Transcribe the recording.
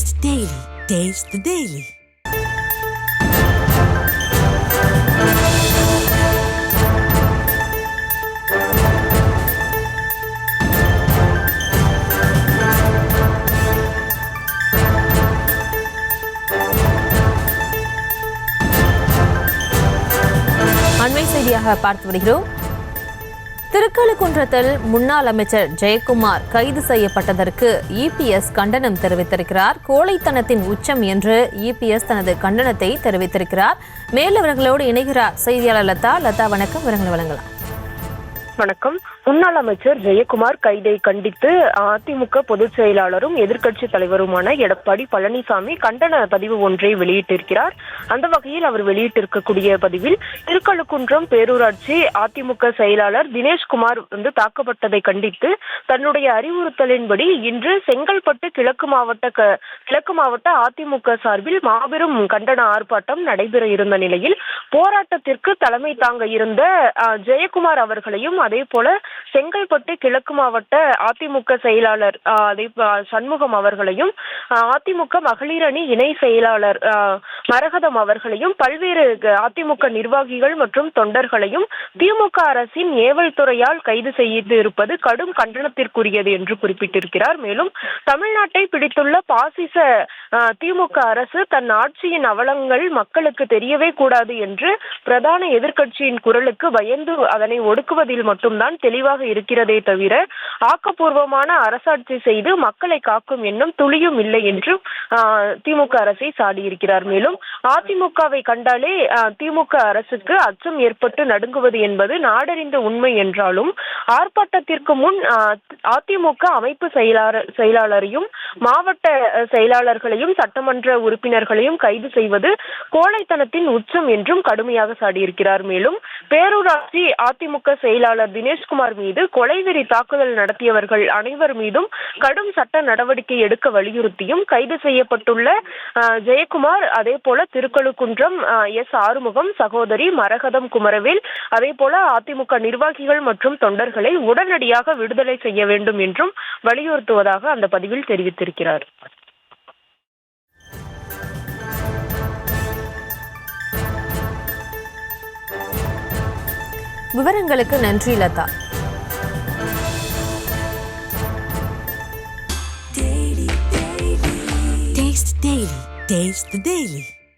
Taste the Daily. Taste the Daily. அண்மை செய்தியாக பார்த்து வருகிறோம். திருக்கழுக்குன்றத்தில் முன்னாள் அமைச்சர் ஜெயக்குமார் கைது செய்யப்பட்டதற்கு இபிஎஸ் கண்டனம் தெரிவித்திருக்கிறார். கோழைத்தனத்தின் உச்சம் என்று இபிஎஸ் தனது கண்டனத்தை தெரிவித்திருக்கிறார். மேலும் விவரங்களோடு இணைகிறார் செய்தியாளர் லதா. லதா, வணக்கம். விவரங்களை வழங்கலாம். வணக்கம். முன்னாள் அமைச்சர் ஜெயக்குமார் கைதை கண்டித்து அதிமுக பொதுச் செயலாளரும் எதிர்க்கட்சி தலைவருமான எடப்பாடி பழனிசாமி கண்டன பதிவு ஒன்றை வெளியிட்டிருக்கிறார். அந்த வகையில் அவர் வெளியிட்டிருக்கக்கூடிய பதிவில் திருக்கழுக்குன்றம் பேரூராட்சி அதிமுக செயலாளர் தினேஷ்குமார் தாக்கப்பட்டதை கண்டித்து தன்னுடைய அறிவுறுத்தலின்படி இன்று செங்கல்பட்டு கிழக்கு மாவட்ட அதிமுக சார்பில் மாபெரும் கண்டன ஆர்ப்பாட்டம் நடைபெற இருந்த நிலையில் போராட்டத்திற்கு தலைமை தாங்க இருந்த ஜெயக்குமார் அவர்களையும் அதே போல செங்கல்பட்டு கிழக்கு மாவட்ட அதிமுக செயலாளர் சண்முகம் அவர்களையும் அதிமுக மகளிர் அணி இணை செயலாளர் மரகதம் அவர்களையும் பல்வேறு அதிமுக நிர்வாகிகள் மற்றும் தொண்டர்களையும் திமுக அரசின் ஏவல் துறையால் கைது செய்து இருப்பது கடும் கண்டனத்திற்குரியது என்று குறிப்பிட்டிருக்கிறார். மேலும் தமிழ்நாட்டை பிடித்துள்ள பாசிச திமுக அரசு தன் ஆட்சியின் அவலங்கள் மக்களுக்கு தெரியவே கூடாது என்று பிரதான எதிர்க்கட்சியின் குரலுக்கு பயந்து அதனை ஒடுக்குவதில் மட்டும்தான் தெளிவாக இருக்கிறதே தவிர ஆக்கப்பூர்வமான அரசாட்சி செய்து மக்களை காக்கும் எண்ணம் துளியும் இல்லை என்று திமுக அரசை சாடியிருக்கிறார். மேலும் அதிமுகவை கண்டாலே திமுக அரசுக்கு அச்சம் ஏற்பட்டு நடுங்குவது என்பது நாடறிந்த உண்மை என்றாலும் ஆர்ப்பாட்டத்திற்கு முன் அதிமுக அமைப்பு செயலாளரையும் மாவட்ட செயலாளர்களையும் சட்டமன்ற உறுப்பினர்களையும் கைது செய்வது கோழைத்தனத்தின் உச்சம் என்றும் கடுமையாக சாடியிருக்கிறார். மேலும் பேரூராட்சி அதிமுக செயலாளர் தினேஷ்குமார் மீது கொலைவெறி தாக்குதல் நடத்தியவர்கள் அனைவர் மீதும் கடும் சட்ட நடவடிக்கை எடுக்க வலியுறுத்தியும் கைது செய்யப்பட்டுள்ள ஜெயக்குமார் அதே போல திருக்கழுக்குன்றம் ஆறுமுகம் சகோதரி மரகதம் குமரவேல் அதே போல அதிமுக நிர்வாகிகள் மற்றும் தொண்டர்களை உடனடியாக விடுதலை செய்ய வேண்டும் என்றும் வலியுறுத்துவதாக அந்த பதிவில் தெரிவித்திருக்கிறார். விவரங்களுக்கு நன்றி Latha. Taste the Daily. Taste the Daily.